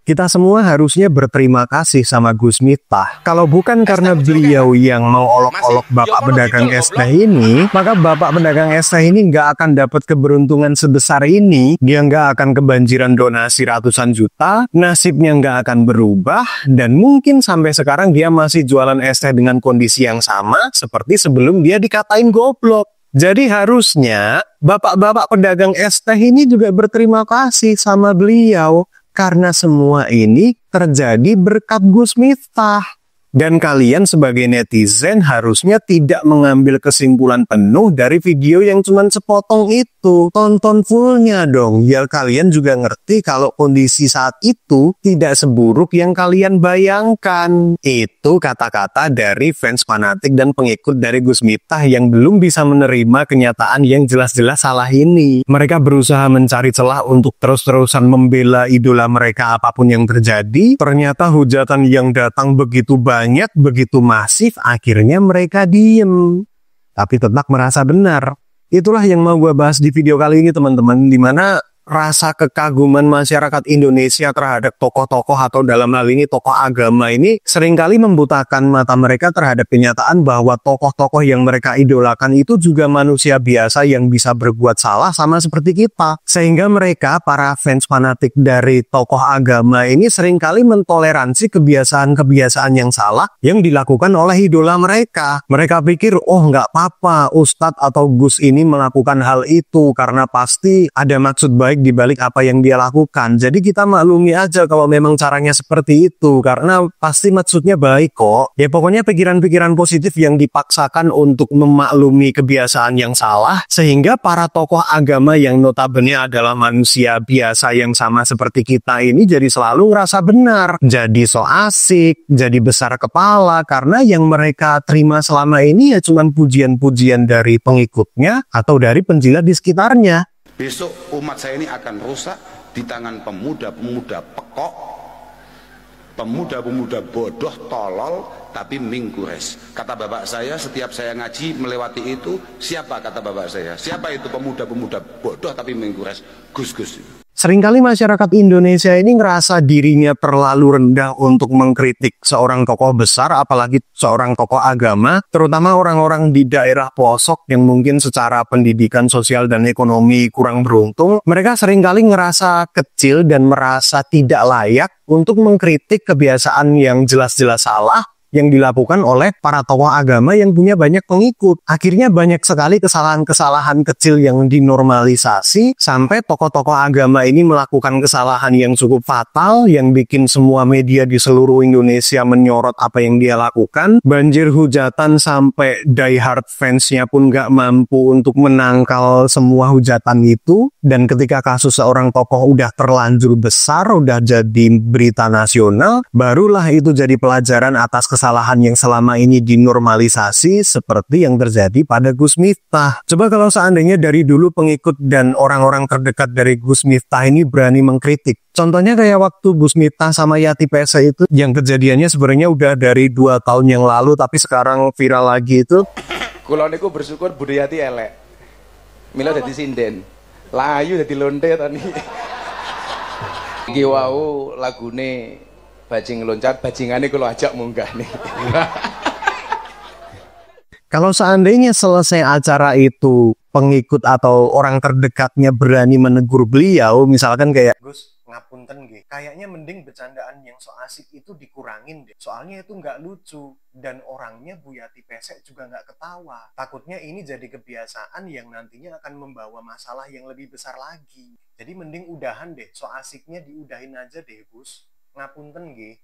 Kita semua harusnya berterima kasih sama Gus Miftah. Kalau bukan karena beliau yang mau olok-olok bapak pedagang es teh ini, maka bapak pedagang es teh ini nggak akan dapat keberuntungan sebesar ini. Dia nggak akan kebanjiran donasi ratusan juta, nasibnya nggak akan berubah, dan mungkin sampai sekarang dia masih jualan es teh dengan kondisi yang sama seperti sebelum dia dikatain goblok. Jadi harusnya bapak-bapak pedagang es teh ini juga berterima kasih sama beliau. Karena semua ini terjadi berkat Gus Miftah. Dan kalian sebagai netizen harusnya tidak mengambil kesimpulan penuh dari video yang cuma sepotong itu. Tonton fullnya dong, biar kalian juga ngerti kalau kondisi saat itu tidak seburuk yang kalian bayangkan. Itu kata-kata dari fans fanatik dan pengikut dari Gus Miftah yang belum bisa menerima kenyataan yang jelas-jelas salah ini. Mereka berusaha mencari celah untuk terus-terusan membela idola mereka apapun yang terjadi. Ternyata hujatan yang datang begitu banyak, begitu masif, akhirnya mereka diem. Tapi tetap merasa benar. Itulah yang mau gue bahas di video kali ini teman-teman, dimana rasa kekaguman masyarakat Indonesia terhadap tokoh-tokoh atau dalam hal ini tokoh agama ini seringkali membutakan mata mereka terhadap kenyataan bahwa tokoh-tokoh yang mereka idolakan itu juga manusia biasa yang bisa berbuat salah sama seperti kita. Sehingga mereka, para fans fanatik dari tokoh agama ini seringkali mentoleransi kebiasaan-kebiasaan yang salah yang dilakukan oleh idola mereka. Mereka pikir, oh nggak apa-apa Ustadz atau Gus ini melakukan hal itu karena pasti ada maksud baik di balik apa yang dia lakukan. Jadi kita maklumi aja kalau memang caranya seperti itu, karena pasti maksudnya baik kok. Ya pokoknya pikiran-pikiran positif yang dipaksakan untuk memaklumi kebiasaan yang salah, sehingga para tokoh agama yang notabene adalah manusia biasa yang sama seperti kita ini jadi selalu ngerasa benar, jadi so asik, jadi besar kepala, karena yang mereka terima selama ini ya cuma pujian-pujian dari pengikutnya atau dari penjilat di sekitarnya. Besok umat saya ini akan rusak di tangan pemuda-pemuda pekok, pemuda-pemuda bodoh, tolol, tapi mingkures. Kata bapak saya, setiap saya ngaji melewati itu, siapa kata bapak saya? Siapa itu pemuda-pemuda bodoh tapi mingkures? Gus-gus. Seringkali masyarakat Indonesia ini ngerasa dirinya terlalu rendah untuk mengkritik seorang tokoh besar, apalagi seorang tokoh agama, terutama orang-orang di daerah pelosok yang mungkin secara pendidikan sosial dan ekonomi kurang beruntung. Mereka seringkali ngerasa kecil dan merasa tidak layak untuk mengkritik kebiasaan yang jelas-jelas salah yang dilakukan oleh para tokoh agama yang punya banyak pengikut. Akhirnya banyak sekali kesalahan-kesalahan kecil yang dinormalisasi sampai tokoh-tokoh agama ini melakukan kesalahan yang cukup fatal yang bikin semua media di seluruh Indonesia menyorot apa yang dia lakukan. Banjir hujatan sampai diehard fansnya pun gak mampu untuk menangkal semua hujatan itu. Dan ketika kasus seorang tokoh udah terlanjur besar, udah jadi berita nasional, barulah itu jadi pelajaran atas kesalahan yang selama ini dinormalisasi seperti yang terjadi pada Gus Miftah. Coba kalau seandainya dari dulu pengikut dan orang-orang terdekat dari Gus Miftah ini berani mengkritik. Contohnya kayak waktu Gus Miftah sama Yati Pese itu yang kejadiannya sebenarnya udah dari 2 tahun yang lalu tapi sekarang viral lagi itu. Kulo niku bersyukur Budi Yati elek. Mila dadi sinden. Layu dadi lonte tadi. Iki wau lagune bajing loncat, bajingane kula ajak munggah nih. Kalau seandainya selesai acara itu pengikut atau orang terdekatnya berani menegur beliau, misalkan kayak Gus, ngapunten nggih, kayaknya mending bercandaan yang so asik itu dikurangin deh. Soalnya itu nggak lucu dan orangnya Bu Yati Pesek juga nggak ketawa. Takutnya ini jadi kebiasaan yang nantinya akan membawa masalah yang lebih besar lagi. Jadi mending udahan deh, so asiknya diudahin aja deh Gus. Ngapunten nggih.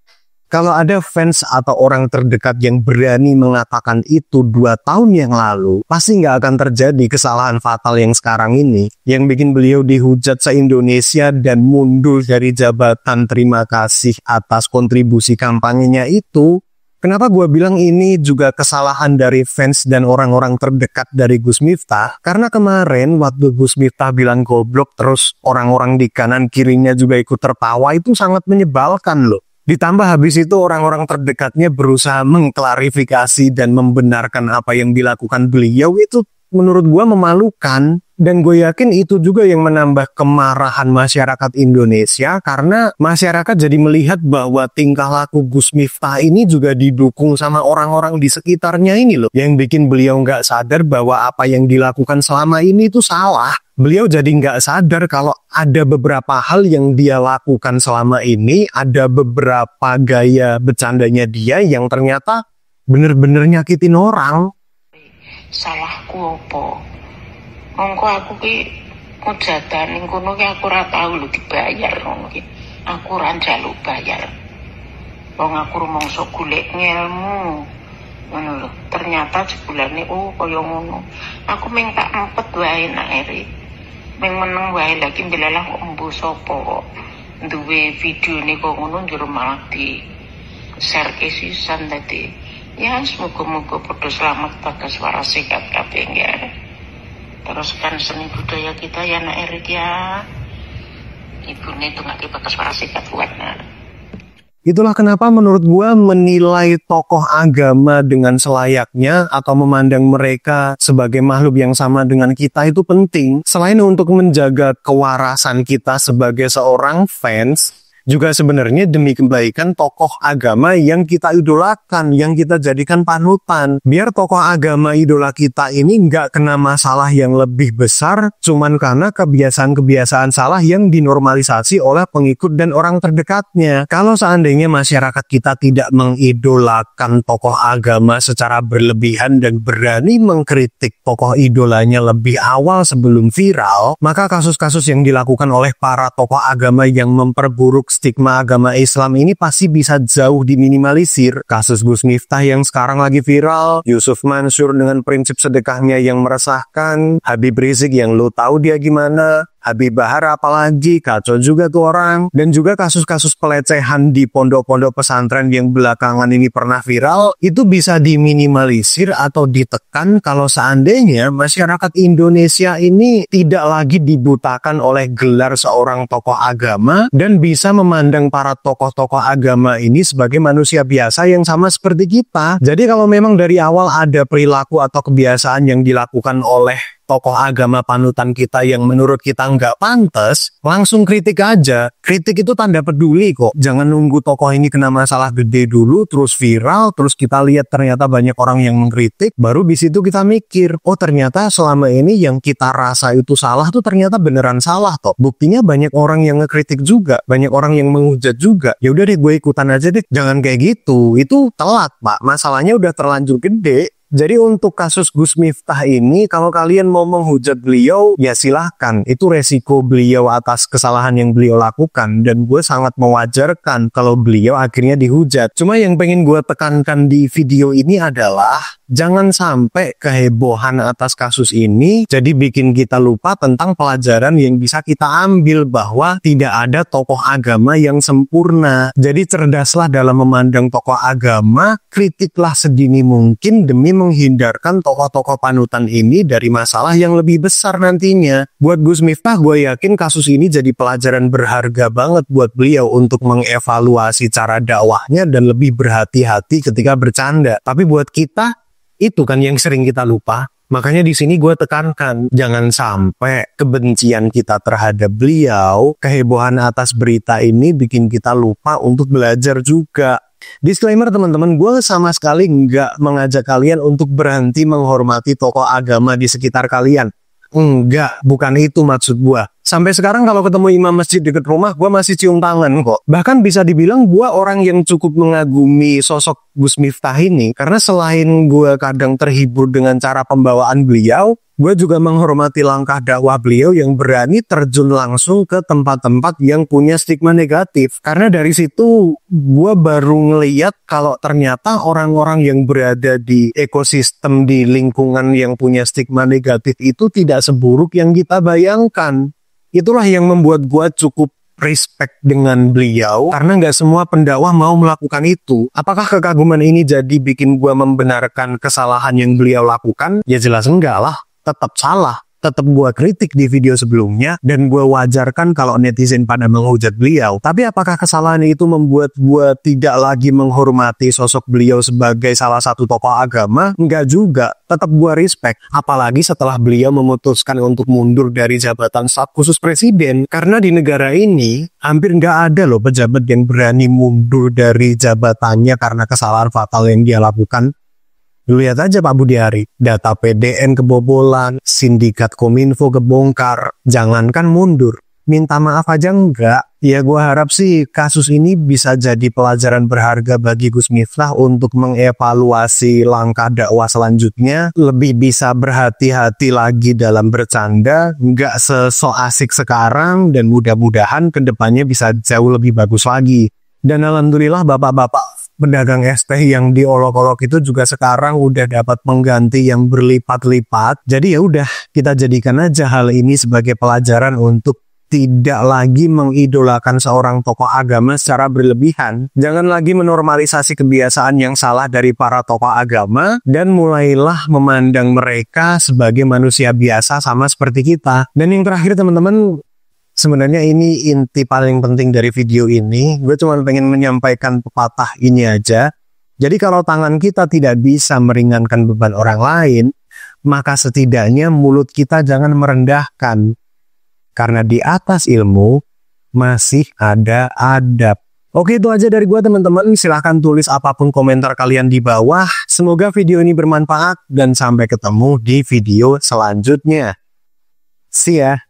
Kalau ada fans atau orang terdekat yang berani mengatakan itu 2 tahun yang lalu, pasti nggak akan terjadi kesalahan fatal yang sekarang ini, yang bikin beliau dihujat se-Indonesia dan mundur dari jabatan terima kasih atas kontribusi kampanyenya itu. Kenapa gue bilang ini juga kesalahan dari fans dan orang-orang terdekat dari Gus Miftah? Karena kemarin waktu Gus Miftah bilang goblok terus orang-orang di kanan kirinya juga ikut tertawa, itu sangat menyebalkan loh. Ditambah habis itu orang-orang terdekatnya berusaha mengklarifikasi dan membenarkan apa yang dilakukan beliau, itu menurut gue memalukan. Dan gue yakin itu juga yang menambah kemarahan masyarakat Indonesia karena masyarakat jadi melihat bahwa tingkah laku Gus Miftah ini juga didukung sama orang-orang di sekitarnya ini loh. Yang bikin beliau nggak sadar bahwa apa yang dilakukan selama ini itu salah. Beliau jadi nggak sadar kalau ada beberapa hal yang dia lakukan selama ini, ada beberapa gaya bercandanya dia yang ternyata bener-bener nyakitin orang. Salahku apa? Mongko aku ki mujadan ning kono ki aku ora tau lho dibayar ngono ki. Aku ora njaluk bayar. Wong aku rumangsa golek ngelmu. Ngono lho. Ternyata jebulane kaya ngono. Aku mung tak empet wae nak ere. Mung meneng wae lagi ndelalah kok embu sapa kok duwe videone kok ngono njur malah di share ke sisan dadi. Ya semoga-moga padha selamat bagas waras sehat kabeh nggih. Teruskan seni budaya kita ya nak Erik ya. Ibune itu nggak bakas warasikat buatnya. Itulah kenapa menurut gua menilai tokoh agama dengan selayaknya atau memandang mereka sebagai makhluk yang sama dengan kita itu penting. Selain untuk menjaga kewarasan kita sebagai seorang fans, juga sebenarnya demi kebaikan tokoh agama yang kita idolakan, yang kita jadikan panutan. Biar tokoh agama idola kita ini nggak kena masalah yang lebih besar, cuman karena kebiasaan-kebiasaan salah yang dinormalisasi oleh pengikut dan orang terdekatnya. Kalau seandainya masyarakat kita tidak mengidolakan tokoh agama secara berlebihan dan berani mengkritik tokoh idolanya lebih awal sebelum viral, maka kasus-kasus yang dilakukan oleh para tokoh agama yang memperburuk stigma agama Islam ini pasti bisa jauh diminimalisir. Kasus Gus Miftah yang sekarang lagi viral, Yusuf Mansur dengan prinsip sedekahnya yang meresahkan, Habib Rizik yang lo tahu dia gimana, Habib Bahar apalagi, kacau juga tuh orang. Dan juga kasus-kasus pelecehan di pondok-pondok pesantren yang belakangan ini pernah viral, itu bisa diminimalisir atau ditekan kalau seandainya masyarakat Indonesia ini tidak lagi dibutakan oleh gelar seorang tokoh agama dan bisa memandang para tokoh-tokoh agama ini sebagai manusia biasa yang sama seperti kita. Jadi kalau memang dari awal ada perilaku atau kebiasaan yang dilakukan oleh tokoh agama panutan kita yang menurut kita nggak pantas, langsung kritik aja. Kritik itu tanda peduli kok. Jangan nunggu tokoh ini kena masalah gede dulu, terus viral, terus kita lihat ternyata banyak orang yang mengkritik, baru di situ kita mikir, oh ternyata selama ini yang kita rasa itu salah tuh ternyata beneran salah toh. Buktinya banyak orang yang ngekritik juga, banyak orang yang menghujat juga. Ya udah deh gue ikutan aja deh. Jangan kayak gitu. Itu telat, Pak. Masalahnya udah terlanjur gede. Jadi untuk kasus Gus Miftah ini, kalau kalian mau menghujat beliau, ya silahkan. Itu resiko beliau atas kesalahan yang beliau lakukan. Dan gue sangat mewajarkan kalau beliau akhirnya dihujat. Cuma yang pengen gue tekankan di video ini adalah, jangan sampai kehebohan atas kasus ini jadi bikin kita lupa tentang pelajaran yang bisa kita ambil bahwa tidak ada tokoh agama yang sempurna. Jadi cerdaslah dalam memandang tokoh agama, kritiklah sedini mungkin demi menghindarkan tokoh-tokoh panutan ini dari masalah yang lebih besar nantinya. Buat Gus Miftah, gue yakin kasus ini jadi pelajaran berharga banget buat beliau untuk mengevaluasi cara dakwahnya dan lebih berhati-hati ketika bercanda. Tapi buat kita, itu kan yang sering kita lupa. Makanya di sini gue tekankan, jangan sampai kebencian kita terhadap beliau, kehebohan atas berita ini bikin kita lupa untuk belajar juga. Disclaimer teman-teman, gue sama sekali nggak mengajak kalian untuk berhenti menghormati tokoh agama di sekitar kalian. Enggak, bukan itu maksud gue. Sampai sekarang kalau ketemu imam masjid dekat rumah, gue masih cium tangan kok. Bahkan bisa dibilang gue orang yang cukup mengagumi sosok Gus Miftah ini. Karena selain gue kadang terhibur dengan cara pembawaan beliau, gue juga menghormati langkah dakwah beliau yang berani terjun langsung ke tempat-tempat yang punya stigma negatif. Karena dari situ gue baru ngeliat kalau ternyata orang-orang yang berada di ekosistem di lingkungan yang punya stigma negatif itu tidak seburuk yang kita bayangkan. Itulah yang membuat gue cukup respect dengan beliau, karena nggak semua pendakwah mau melakukan itu. Apakah kekaguman ini jadi bikin gue membenarkan kesalahan yang beliau lakukan? Ya jelas enggak lah, tetap salah. tetap gue kritik di video sebelumnya dan gue wajarkan kalau netizen pada menghujat beliau. Tapi apakah kesalahan itu membuat gue tidak lagi menghormati sosok beliau sebagai salah satu tokoh agama? Enggak juga, tetap gue respect. Apalagi setelah beliau memutuskan untuk mundur dari jabatan staf khusus presiden. Karena di negara ini hampir nggak ada loh pejabat yang berani mundur dari jabatannya karena kesalahan fatal yang dia lakukan. Lihat aja Pak Budiari, data PDN kebobolan, sindikat Kominfo kebongkar, jangankan mundur, minta maaf aja enggak. Ya gue harap sih kasus ini bisa jadi pelajaran berharga bagi Gus Miftah untuk mengevaluasi langkah dakwah selanjutnya, lebih bisa berhati-hati lagi dalam bercanda, nggak sesok asik sekarang, dan mudah-mudahan kedepannya bisa jauh lebih bagus lagi. Dan alhamdulillah bapak-bapak pedagang es teh yang diolok-olok itu juga sekarang udah dapat pengganti yang berlipat-lipat. Jadi ya udah, kita jadikan aja hal ini sebagai pelajaran untuk tidak lagi mengidolakan seorang tokoh agama secara berlebihan. Jangan lagi menormalisasi kebiasaan yang salah dari para tokoh agama dan mulailah memandang mereka sebagai manusia biasa sama seperti kita. Dan yang terakhir teman-teman, sebenarnya ini inti paling penting dari video ini. Gue cuma pengen menyampaikan pepatah ini aja. Jadi kalau tangan kita tidak bisa meringankan beban orang lain, maka setidaknya mulut kita jangan merendahkan. Karena di atas ilmu masih ada adab. Oke, itu aja dari gue teman-teman. Silahkan tulis apapun komentar kalian di bawah. Semoga video ini bermanfaat dan sampai ketemu di video selanjutnya. See ya.